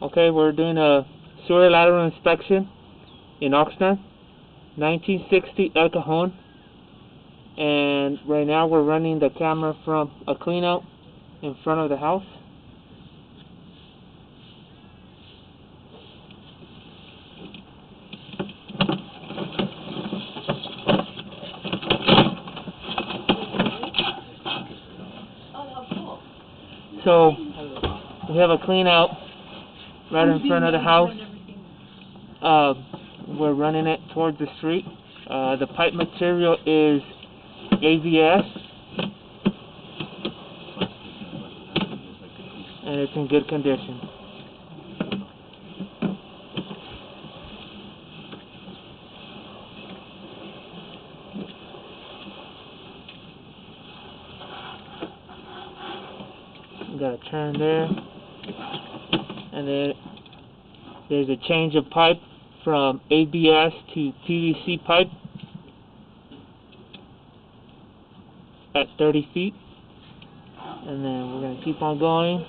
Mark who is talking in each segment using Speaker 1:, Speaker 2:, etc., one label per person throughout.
Speaker 1: Okay, we're doing a sewer lateral inspection in Oxnard, 1960 El Cajon, and right now we're running the camera from a cleanout in front of the house. So we have a cleanout right in front of the house. We're running it towards the street. The pipe material is ABS, and it's in good condition. Got a turn there, and then there's a change of pipe from ABS to PVC pipe at 30 feet, and then we're going to keep on going.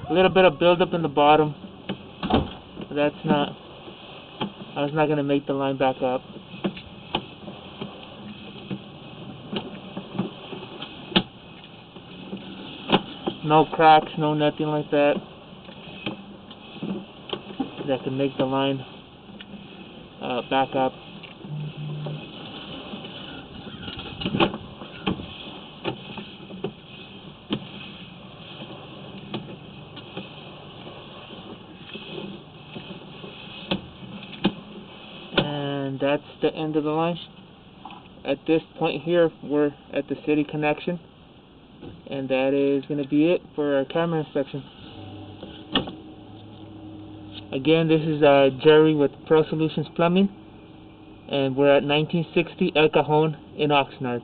Speaker 1: A little bit of buildup in the bottom, but that's not going to make the line back up. No cracks, no nothing like that that can make the line back up. And that's the end of the line. At this point here, we're at the city connection. And that is going to be it for our camera inspection. Again, this is Jerry with Pro Solutions Plumbing, and we're at 1960 El Cajon in Oxnard.